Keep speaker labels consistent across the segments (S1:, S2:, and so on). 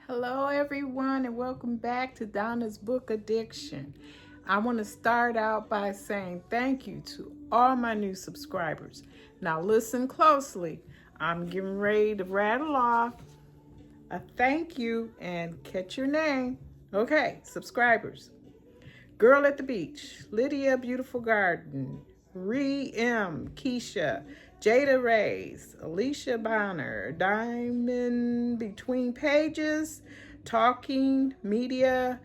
S1: Hello everyone and welcome back to Donna's Book Addiction. I want to start out by saying thank you to all my new subscribers. Now listen closely. I'm getting ready to rattle off a thank you and catch your name. Okay, subscribers. Girl at the Beach, Lydia Beautiful Garden, Ree M, Keisha, Jada Rays, Alicia Bonner, Diamond Between Pages, Talking Media,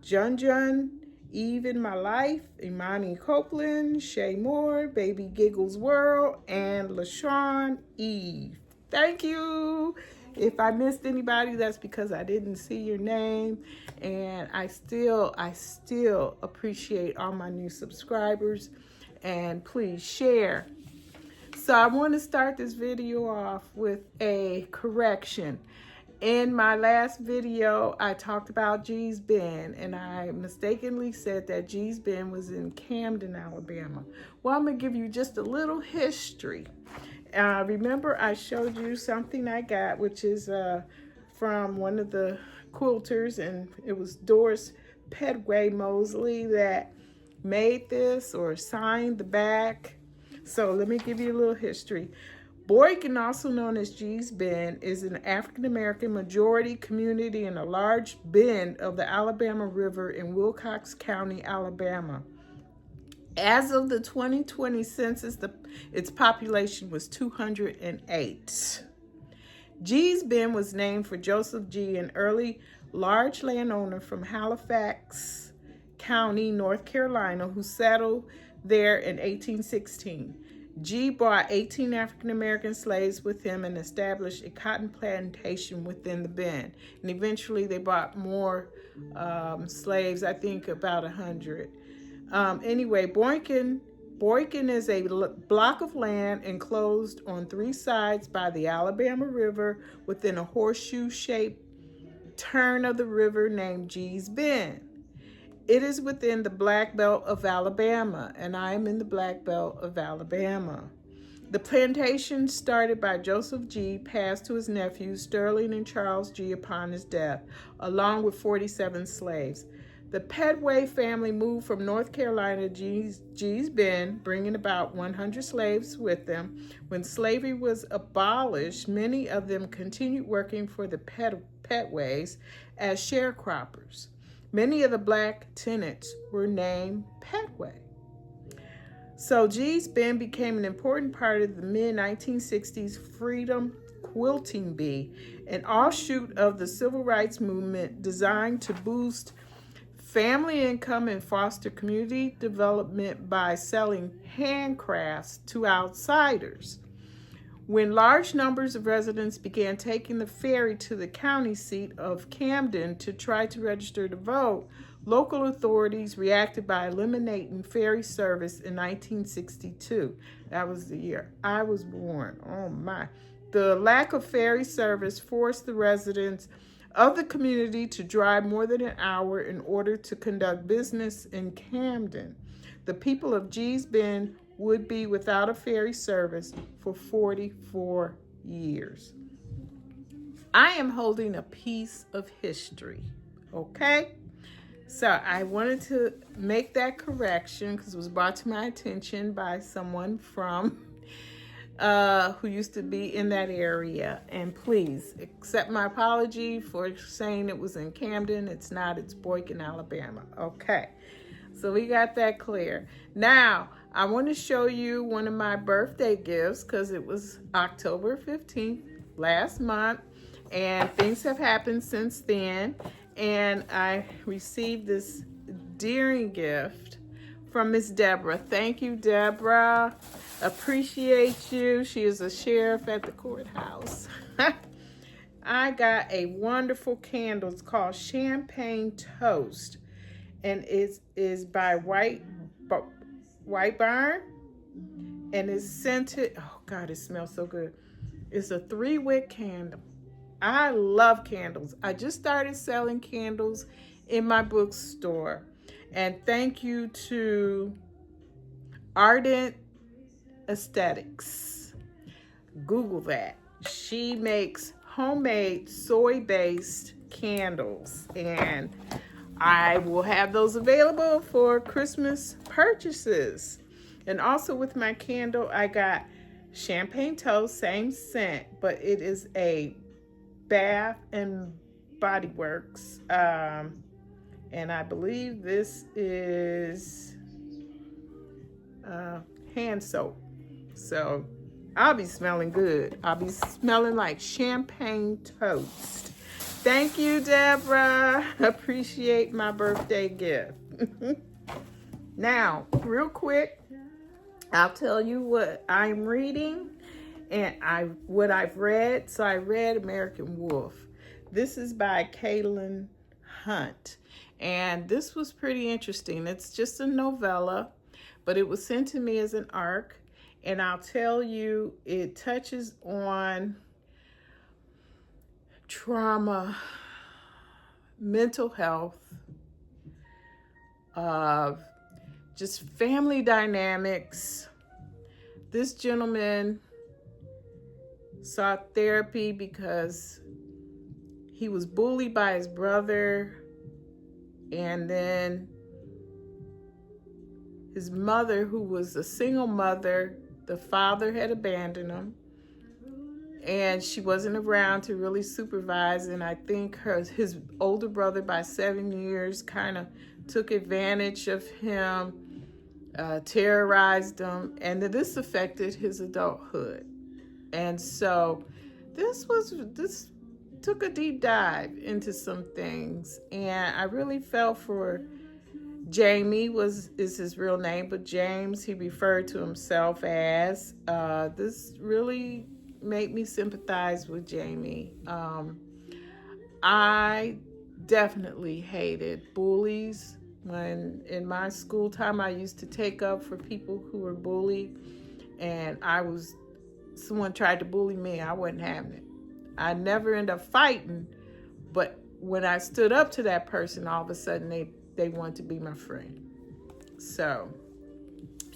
S1: Jun, Eve in My Life, Imani Copeland, Shay Moore, Baby Giggles World, and LaShawn Eve. Thank you. If I missed anybody, that's because I didn't see your name. And I still appreciate all my new subscribers. And please share. So I want to start this video off with a correction. In my last video, I talked about Gee's Bend, and I mistakenly said that Gee's Bend was in Camden, Alabama. Well, I'm going to give you just a little history. Remember, I showed you something I got, which is from one of the quilters, and it was Doris Pedway Mosley that made this or signed the back. So let me give you a little history. Boykin, also known as Gee's Bend, is an African-American majority community in a large bend of the Alabama River in Wilcox County, Alabama. As of the 2020 census, its population was 208. Gee's Bend was named for Joseph Gee, an early large landowner from Halifax County, North Carolina, who settled there in 1816. Gee brought 18 African-American slaves with him and established a cotton plantation within the bend. And eventually they brought more slaves, I think about 100. Anyway, Boykin is a block of land enclosed on three sides by the Alabama River within a horseshoe-shaped turn of the river named Gee's Bend. It is within the Black Belt of Alabama, and I am in the Black Belt of Alabama. The plantation started by Joseph Gee passed to his nephews Sterling and Charles Gee upon his death, along with 47 slaves. The Pedway family moved from North Carolina to Gee's Bend, bringing about 100 slaves with them. When slavery was abolished, many of them continued working for the Pedways as sharecroppers. Many of the black tenants were named Pedway. So Gee's Bend became an important part of the mid-1960s Freedom Quilting Bee, an offshoot of the civil rights movement designed to boost family income and foster community development by selling handcrafts to outsiders. When large numbers of residents began taking the ferry to the county seat of Camden to try to register to vote, local authorities reacted by eliminating ferry service in 1962. That was the year I was born. Oh my. The lack of ferry service forced the residents of the community to drive more than an hour in order to conduct business in Camden. The people of Gee's Bend would be without a ferry service for 44 years. I am holding a piece of history, okay? So I wanted to make that correction because it was brought to my attention by someone from who used to be in that area. And please accept my apology for saying it was in Camden. It's not, it's Boykin, Alabama. Okay, so we got that clear. Now, I want to show you one of my birthday gifts because it was October 15th last month and things have happened since then. And I received this endearing gift from Miss Deborah. Thank you, Deborah. Appreciate you. She is a sheriff at the courthouse. I got a wonderful candle. It's called Champagne Toast. And it is by White Barn. And it's scented. Oh, God, it smells so good. It's a 3-wick candle. I love candles. I just started selling candles in my bookstore. And thank you to Ardent Aesthetics. Google that. She makes homemade soy-based candles, and I will have those available for Christmas purchases. And also with my candle, I got champagne toast, same scent, but it is a Bath and Body Works. And I believe this is hand soap. So I'll be smelling good. I'll be smelling like champagne toast. Thank you, Deborah. Appreciate my birthday gift. Now, real quick, I'll tell you what I'm reading and what I've read. So I read American Wolf. This is by Kaylon Hunt. And this was pretty interesting. It's just a novella, but it was sent to me as an ARC. And I'll tell you, it touches on trauma, mental health, just family dynamics. This gentleman sought therapy because he was bullied by his brother, and then his mother, who was a single mother, the father had abandoned him, and she wasn't around to really supervise. And I think his older brother, by 7 years, kind of took advantage of him, terrorized him, and this affected his adulthood. And so this took a deep dive into some things, and I really felt for Jamie is his real name, but James, he referred to himself as. This really made me sympathize with Jamie. I definitely hated bullies. When in my school time, I used to take up for people who were bullied, and someone tried to bully me, I wasn't having it. I never ended up fighting, but when I stood up to that person, all of a sudden they wanted to be my friend. So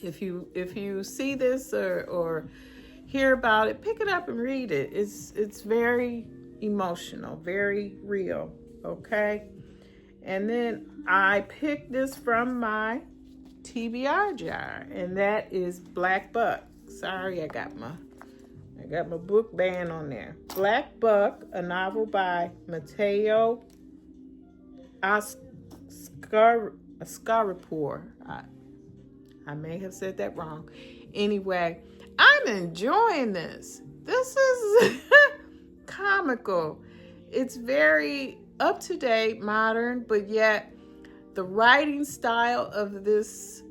S1: if you see this or hear about it, pick it up and read it. It's very emotional, very real, okay? And then I picked this from my TBR jar, and that is Black Buck. Sorry, I got my book band on there. Black Buck, a novel by Mateo Askaripour. I may have said that wrong. Anyway, I'm enjoying this. This is comical. It's very up to date, modern, but yet the writing style of this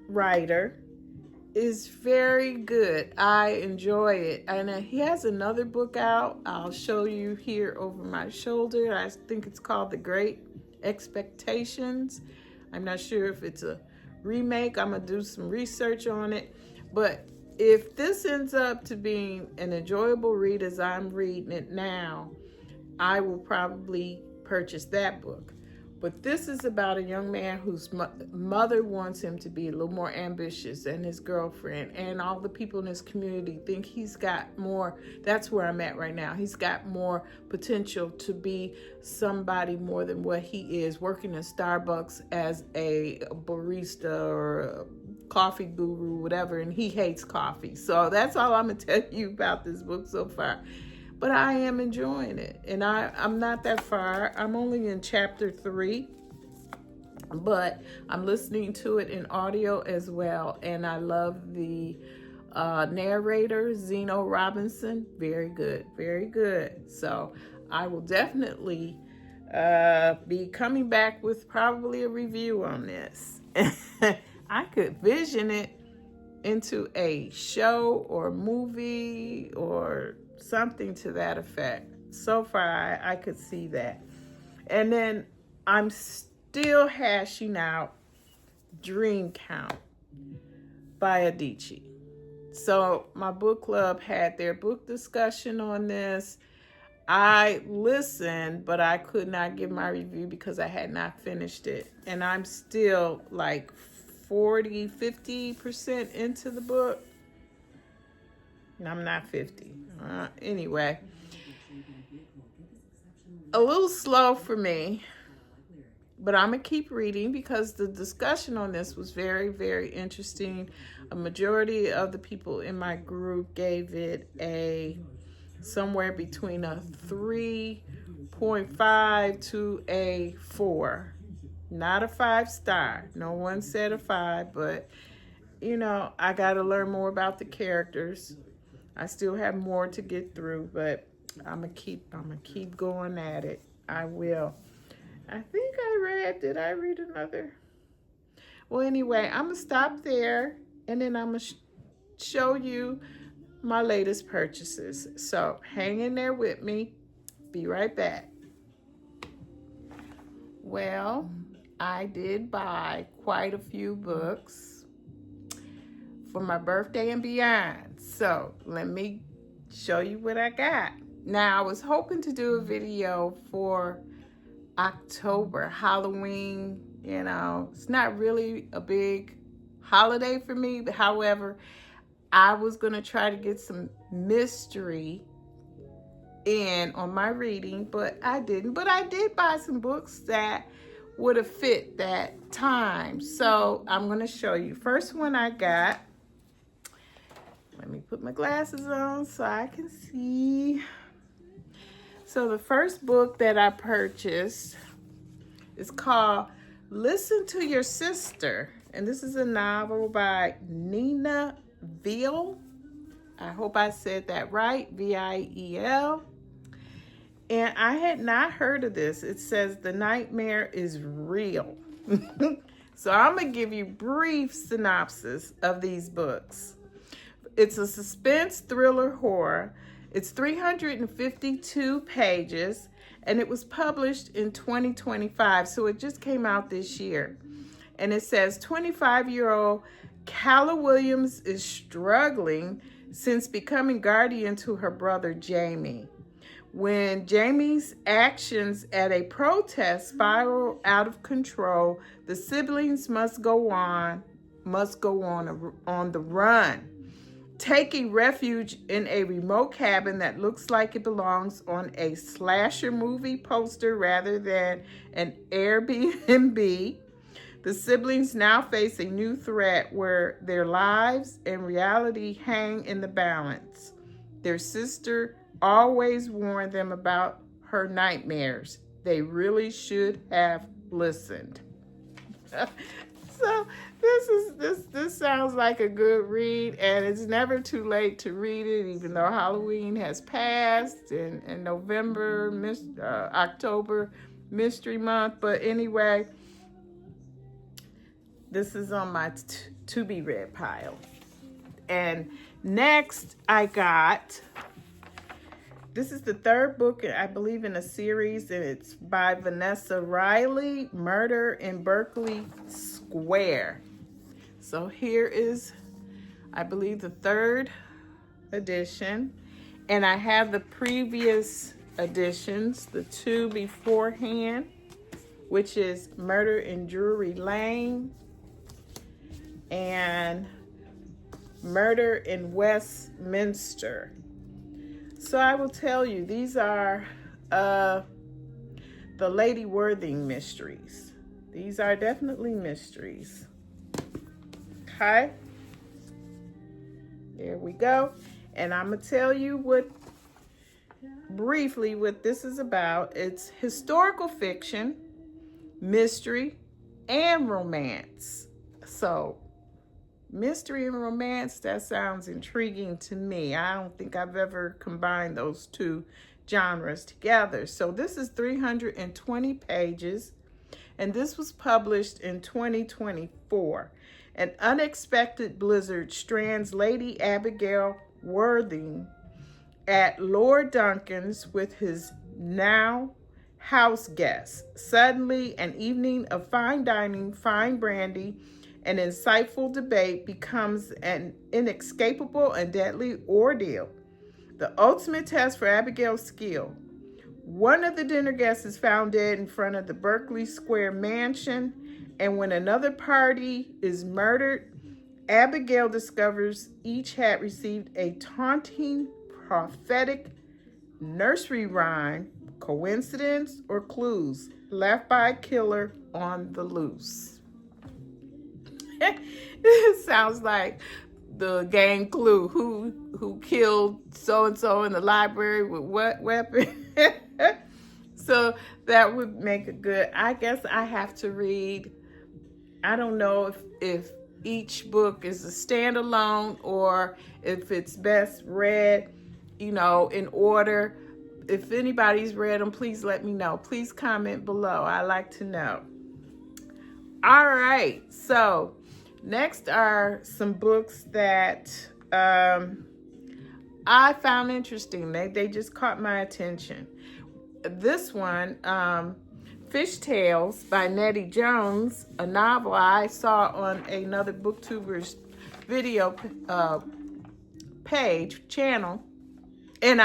S1: writer is very good. I enjoy it. And he has another book out. I'll show you here over my shoulder. I think it's called The Great Expectations. I'm not sure if it's a remake. I'm going to do some research on it. But if this ends up to being an enjoyable read as I'm reading it now, I will probably purchase that book. But this is about a young man whose mother wants him to be a little more ambitious, and his girlfriend and all the people in his community think he's got more. That's where I'm at right now. He's got more potential to be somebody more than what he is, working in Starbucks as a barista or a coffee guru, whatever, and he hates coffee. So that's all I'm going to tell you about this book so far. But I am enjoying it, and I'm not that far. I'm only in chapter 3, but I'm listening to it in audio as well, and I love the narrator, Zeno Robinson. Very good, very good. So I will definitely be coming back with probably a review on this. I could vision it into a show or movie or something to that effect. So far, I could see that. And then I'm still hashing out Dream Count by Adichie. So my book club had their book discussion on this. I listened, but I could not give my review because I had not finished it. And I'm still like 50% into the book. And I'm not 50. Anyway, a little slow for me, but I'm going to keep reading because the discussion on this was very, very interesting. A majority of the people in my group gave it somewhere between a 3.5 to a 4. Not a 5-star. No one said a 5, but I got to learn more about the characters. I still have more to get through, but I'm gonna keep going at it. I will. Did I read another? Well, anyway, I'm gonna stop there, and then I'm gonna show you my latest purchases. So hang in there with me. Be right back. Well, I did buy quite a few books for my birthday and beyond. So let me show you what I got. Now, I was hoping to do a video for October, Halloween. It's not really a big holiday for me. But however, I was going to try to get some mystery in on my reading, but I didn't. But I did buy some books that would have fit that time. So I'm going to show you. First one I got. Let me put my glasses on so I can see. So the first book that I purchased is called Listen to Your Sister. And this is a novel by Neena Viel. I hope I said that right, Viel. And I had not heard of this. It says the nightmare is real. So I'm going to give you brief synopsis of these books. It's a suspense thriller horror. It's 352 pages, and it was published in 2025, so it just came out this year. And it says 25-year-old Calla Williams is struggling since becoming guardian to her brother Jamie. When Jamie's actions at a protest spiral out of control, the siblings must go on the run, taking refuge in a remote cabin that looks like it belongs on a slasher movie poster rather than an Airbnb. The siblings now face a new threat where their lives and reality hang in the balance. Their sister always warned them about her nightmares. They really should have listened. So this sounds like a good read, and it's never too late to read it, even though Halloween has passed and November, October, Mystery Month. But anyway, this is on my to be read pile. And next I got, this is the third book, I believe, in a series, and it's by Vanessa Riley, Murder in Berkeley Square. So here is, I believe, the third edition, and I have the previous editions, the two beforehand, which is Murder in Drury Lane and Murder in Westminster. So I will tell you, these are the Lady Worthing mysteries. These are definitely mysteries. Okay. There we go. And I'm going to tell you briefly what this is about. It's historical fiction, mystery, and romance. So mystery and romance, that sounds intriguing to me. I don't think I've ever combined those two genres together. So this is 320 pages, and this was published in 2024. An unexpected blizzard strands Lady Abigail Worthing at Lord Duncan's with his now house guests. Suddenly, an evening of fine dining, fine brandy, and insightful debate becomes an inescapable and deadly ordeal. The ultimate test for Abigail's skill. One of the dinner guests is found dead in front of the Berkeley Square mansion, and when another party is murdered, Abigail discovers each had received a taunting prophetic nursery rhyme Coincidence or clues left by a killer on the loose? It sounds like the game Clue. Who killed so-and-so in the library with what weapon? So that would make it good. I guess I have to read. I don't know if each book is a standalone or if it's best read, in order. If anybody's read them, please let me know. Please comment below. I like to know. All right. So next are some books that I found interesting. They just caught my attention. This one, Fish Tales by Nettie Jones, a novel I saw on another booktuber's video channel, and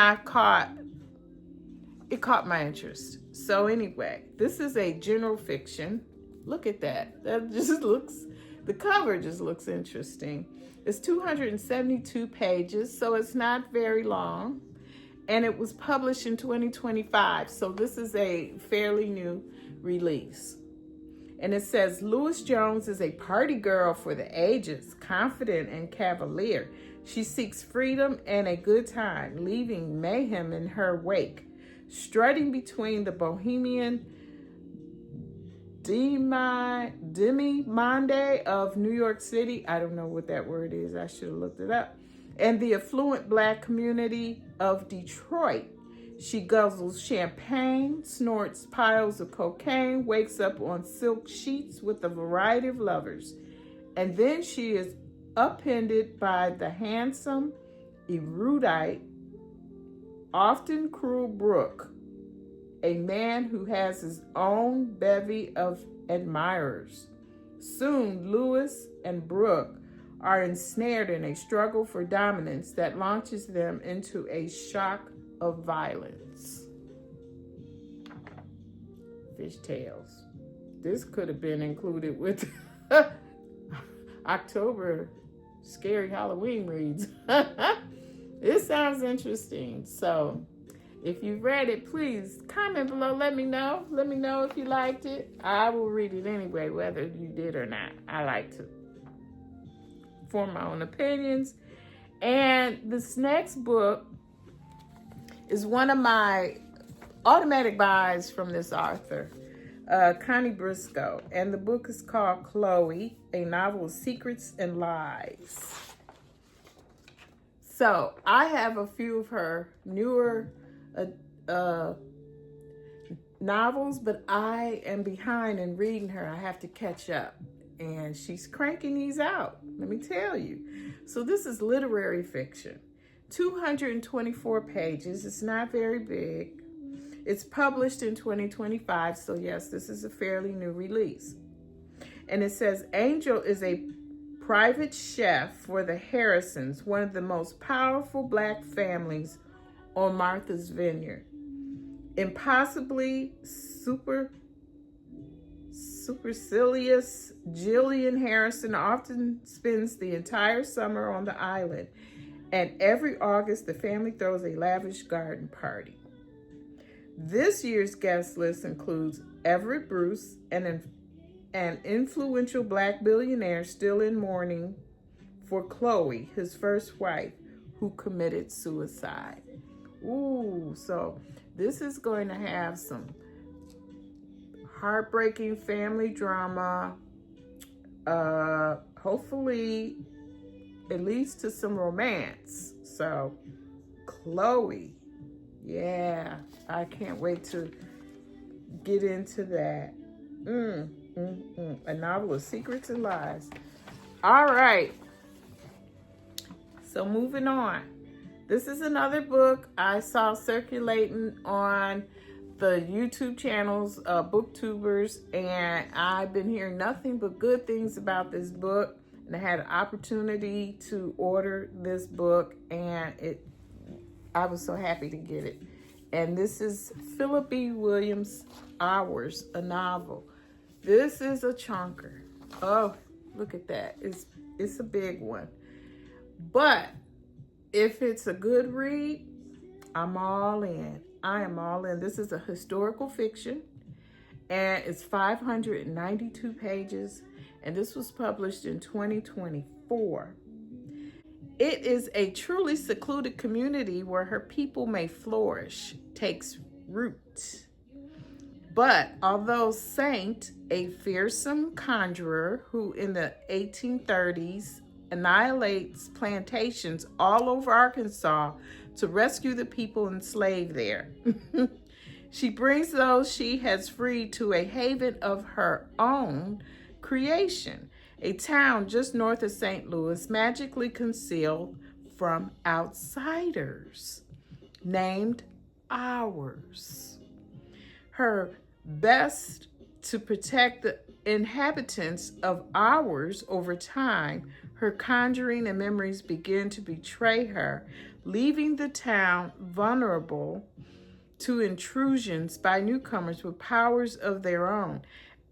S1: it caught my interest. So anyway, this is a general fiction. Look at that. The cover just looks interesting. It's 272 pages, so it's not very long. And it was published in 2025, so this is a fairly new release. And it says, Louis Jones is a party girl for the ages, confident and cavalier. She seeks freedom and a good time, leaving mayhem in her wake. Strutting between the bohemian demi-monde of New York City, I don't know what that word is, I should have looked it up, and the affluent Black community of Detroit. She guzzles champagne, snorts piles of cocaine, wakes up on silk sheets with a variety of lovers. And then she is upended by the handsome, erudite, often cruel Brooke, a man who has his own bevy of admirers. Soon, Louis and Brooke are ensnared in a struggle for dominance that launches them into a shock of violence. Fish Tales. This could have been included with October scary Halloween reads. It sounds interesting. So if you read it, please comment below. Let me know. Let me know if you liked it. I will read it anyway, whether you did or not. I like to form my own opinions. And this next book is one of my automatic buys from this author, Connie Briscoe. And the book is called Chloe, a novel of secrets and lies. So I have a few of her newer novels, but I am behind in reading her. I have to catch up. And she's cranking these out, let me tell you. So this is literary fiction. 224 pages. It's not very big. It's published in 2025. So yes, this is a fairly new release. And it says, Angel is a private chef for the Harrisons, one of the most powerful Black families on Martha's Vineyard. Impossibly supercilious Jillian Harrison often spends the entire summer on the island, and every August the family throws a lavish garden party. This year's guest list includes Everett Bruce, an influential Black billionaire still in mourning for Chloe, his first wife, who committed suicide. Ooh, so this is going to have some heartbreaking family drama, hopefully it leads to some romance. So Chloe, yeah, I can't wait to get into that. A novel of secrets and lies. All right, so moving on. This is another book I saw circulating on the YouTube channels, booktubers, and I've been hearing nothing but good things about this book, and I had an opportunity to order this book, and I was so happy to get it. And this is Phillip Williams' Hours, a novel. This is a chunker. Oh, look at that. It's a big one. But if it's a good read, I'm all in. I am all in. This is a historical fiction, and it's 592 pages, and this was published in 2024. It is a truly secluded community where her people may flourish, takes root. But although Saint, a fearsome conjurer who in the 1830s annihilates plantations all over Arkansas to rescue the people enslaved there, she brings those she has freed to a haven of her own creation, a town just north of St. Louis, magically concealed from outsiders, named Ours. Her best to protect the inhabitants of Ours over time, her conjuring and memories begin to betray her, leaving the town vulnerable to intrusions by newcomers with powers of their own.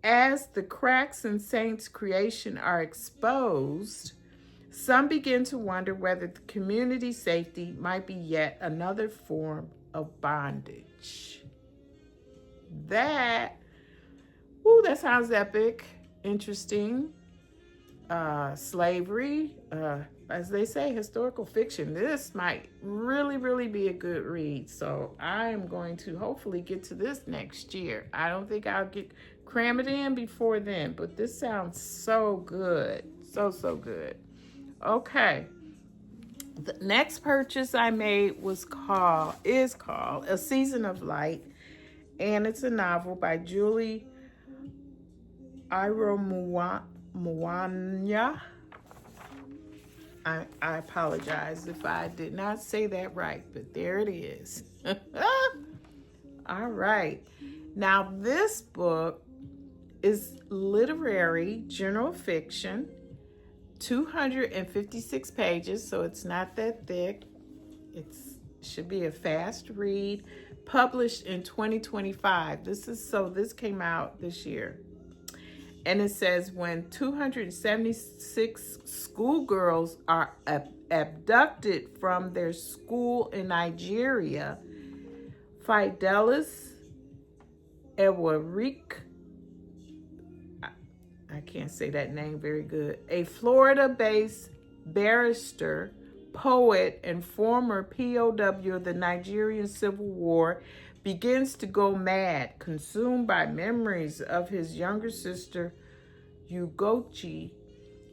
S1: As the cracks in Saint's creation are exposed, some begin to wonder whether the community safety might be yet another form of bondage. That sounds epic, interesting. Slavery, as they say, historical fiction. This might really, really be a good read. So I am going to hopefully get to this next year. I don't think I'll cram it in before then, but this sounds so good. So good. Okay. The next purchase I made is called A Season of Light, and it's a novel by Julie Iromuanya. I apologize if I did not say that right, but there it is. All right. Now, this book is literary general fiction, 256 pages, so it's not that thick. It should be a fast read. Published in 2025. This came out this year. And it says, when 276 schoolgirls are abducted from their school in Nigeria, Fidelis Ewarik, I can't say that name very good, a Florida-based barrister, poet, and former POW of the Nigerian Civil War, begins to go mad, consumed by memories of his younger sister, Ngozi,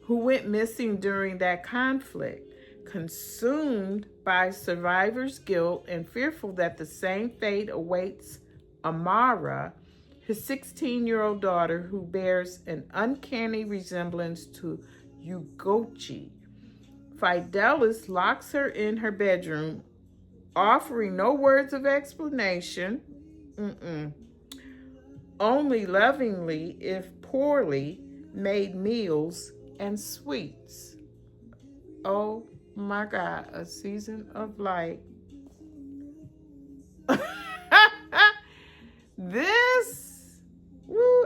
S1: who went missing during that conflict, consumed by survivor's guilt and fearful that the same fate awaits Amara, his 16-year-old daughter, who bears an uncanny resemblance to Ngozi. Fidelis locks her in her bedroom, offering no words of explanation, only lovingly, if poorly, made meals and sweets. Oh my God, A Season of Light.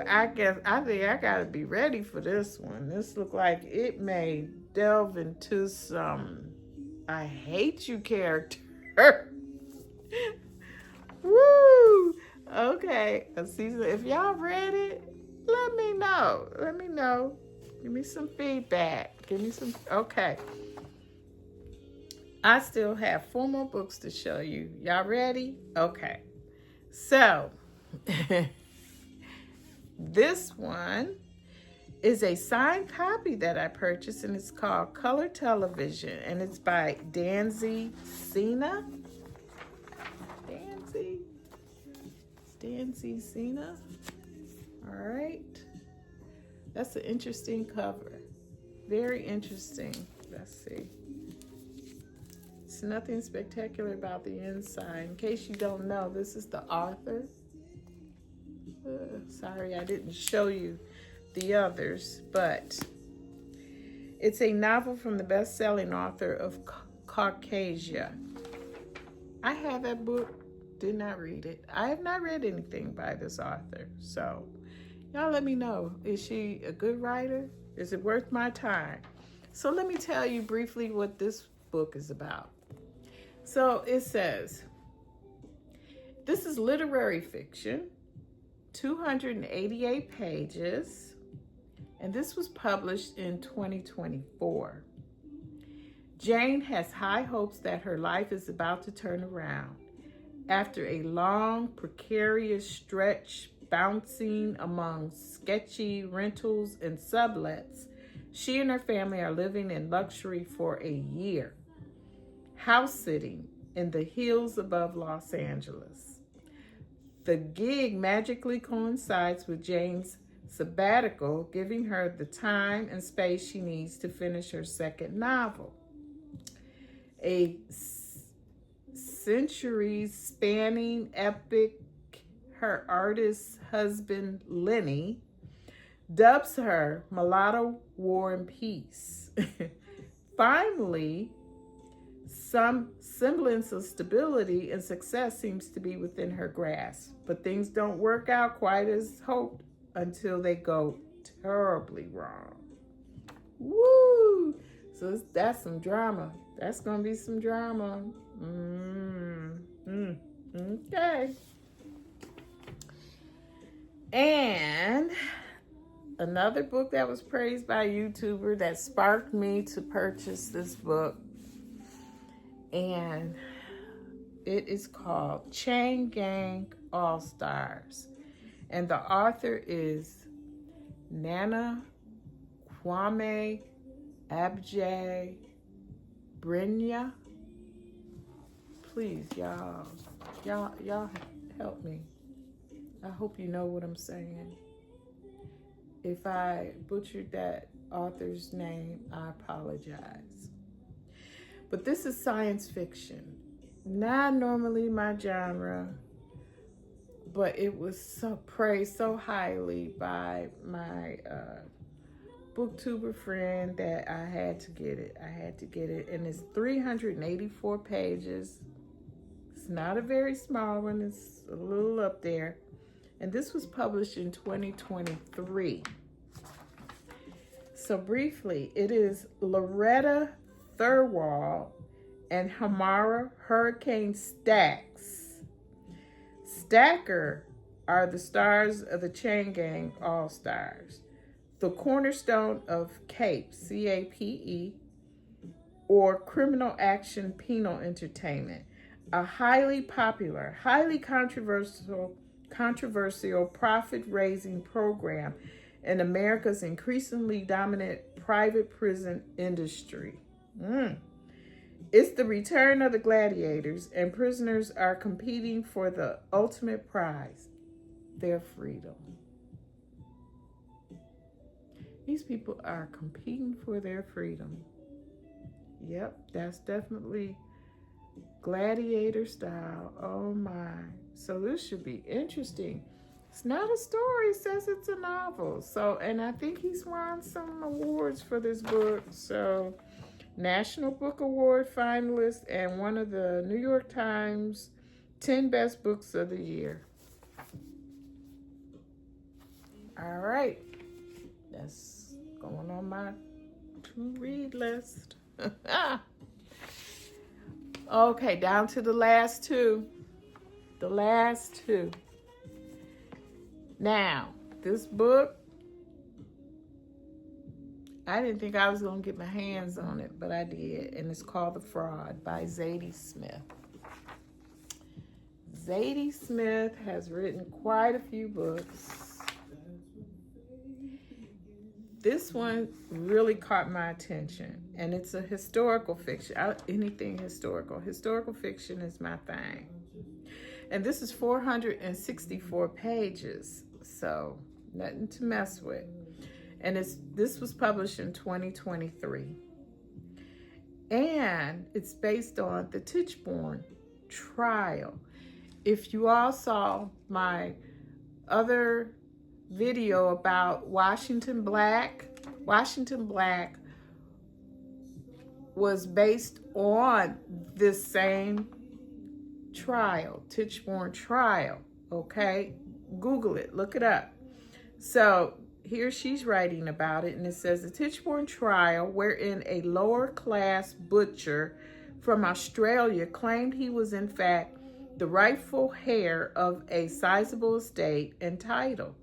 S1: I think I gotta be ready for this one. This look like it may delve into some I hate you character. Woo! Okay, A Season. If y'all read it, let me know. Give me some feedback. Okay. I still have 4 more books to show you. Y'all ready? Okay. So, this one is a signed copy that I purchased, and it's called Color Television, and it's by Danzy Senna. Danzy Senna. All right. That's an interesting cover. Very interesting. Let's see. It's nothing spectacular about the inside. In case you don't know, this is the author. Sorry, I didn't show you the others, but it's a novel from the best-selling author of Caucasia. I have that book, did not read it. I have not read anything by this author, so y'all let me know. Is she a good writer? Is it worth my time? So let me tell you briefly what this book is about. So it says, This is literary fiction, 288 pages, and this was published in 2024. Jane has high hopes that her life is about to turn around. After a long, precarious stretch bouncing among sketchy rentals and sublets, she and her family are living in luxury for a year, house sitting in the hills above Los Angeles. The gig magically coincides with Jane's sabbatical, giving her the time and space she needs to finish her second novel. A centuries-spanning epic her artist husband, Lenny, dubs her Mulatto War and Peace. Finally, some semblance of stability and success seems to be within her grasp, but things don't work out quite as hoped until they go terribly wrong. Woo! So that's some drama. That's going to be some drama. Okay. And another book that was praised by a YouTuber that sparked me to purchase this book. And it is called Chain Gang All Stars. And the author is Neena, Kwame, Adjei-Brenyah. Please, y'all help me. I hope you know what I'm saying. If I butchered that author's name, I apologize. But this is science fiction. Not normally my genre, but it was so praised so highly by my booktuber friend that I had to get it. And it's 384 pages. It's not a very small one. It's a little up there. And this was published in 2023. So briefly, it is Loretta Thurwall and Hamara Hurricane Stacks. Stacker are the stars of the Chain Gang All Stars, the cornerstone of CAPE, C-A-P-E, or Criminal Action Penal Entertainment, a highly popular, highly controversial profit-raising program in America's increasingly dominant private prison industry. It's the return of the gladiators, and prisoners are competing for the ultimate prize, their freedom. These people are competing for their freedom. Yep, that's definitely gladiator style. Oh my. So this should be interesting. It's not a story, it says it's a novel. So, and I think he's won some awards for this book. So, National Book Award finalist and one of the New York Times 10 best books of the year. All right. That's going on my to-read list. Okay, down to the last two. Now, this book, I didn't think I was going to get my hands on it, but I did. And it's called The Fraud by Zadie Smith. Zadie Smith has written quite a few books. This one really caught my attention. And it's a historical fiction. Anything historical. Historical fiction is my thing. And this is 464 pages. So, nothing to mess with. And this was published in 2023. And it's based on the Tichborne trial. If you all saw my other video about Washington Black was based on this same trial, Tichborne trial, okay? Google it, look it up. So here she's writing about it, and it says, the Tichborne trial, wherein a lower class butcher from Australia claimed he was in fact the rightful heir of a sizable estate and title.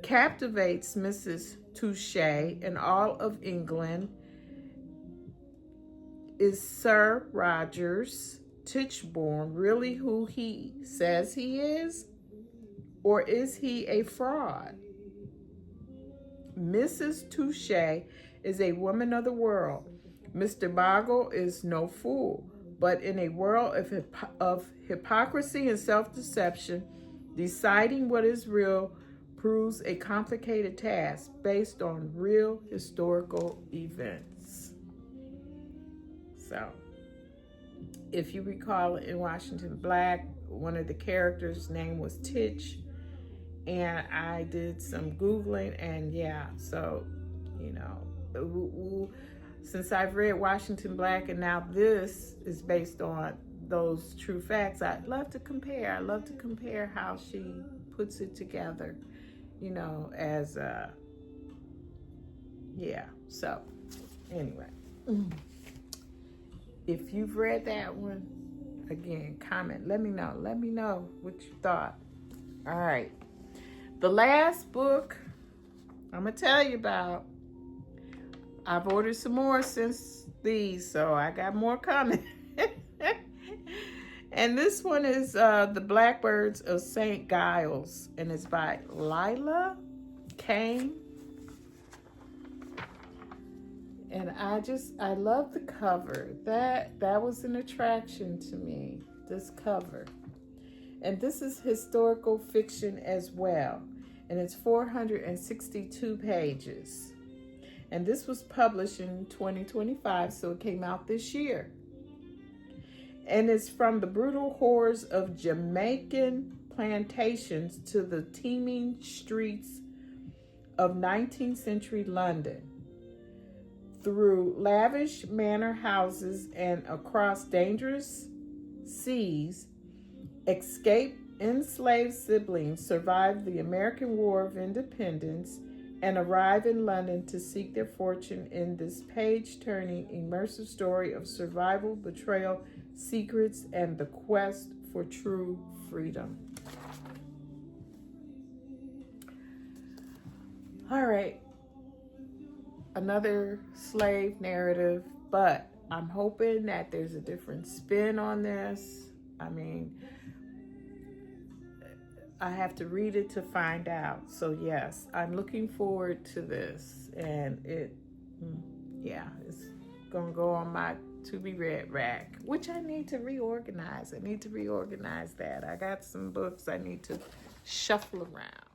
S1: Captivates Mrs. Touche and all of England is Sir Rogers Tichborne really who he says he is? Or is he a fraud? Mrs. Touche is a woman of the world. Mr. Bogle is no fool, but in a world of hypocrisy and self-deception, deciding what is real proves a complicated task based on real historical events. So, if you recall in Washington Black, one of the characters' name was Titch, and I did some Googling, and yeah, so, you know, since I've read Washington Black and now this is based on those true facts, I'd love to compare. I love to compare how she puts it together, you know, as yeah, so anyway. If you've read that one, again, comment. Let me know what you thought. All right. The last book I'm going to tell you about, I've ordered some more since these, so I got more coming. And this one is The Blackbirds of St. Giles, and it's by Lila, Cain. And I love the cover. That was an attraction to me, this cover. And this is historical fiction as well. And it's 462 pages. And this was published in 2025, so it came out this year. And it's from the brutal horrors of Jamaican plantations to the teeming streets of 19th century London. Through lavish manor houses and across dangerous seas, escaped enslaved siblings survived the American War of Independence and arrive in London to seek their fortune in this page-turning, immersive story of survival, betrayal, secrets, and the quest for true freedom. All right. Another slave narrative, but I'm hoping that there's a different spin on this. I mean, I have to read it to find out. So yes, I'm looking forward to this, and it's gonna go on my to be read rack, which I need to reorganize. I need to reorganize that. I got some books I need to shuffle around.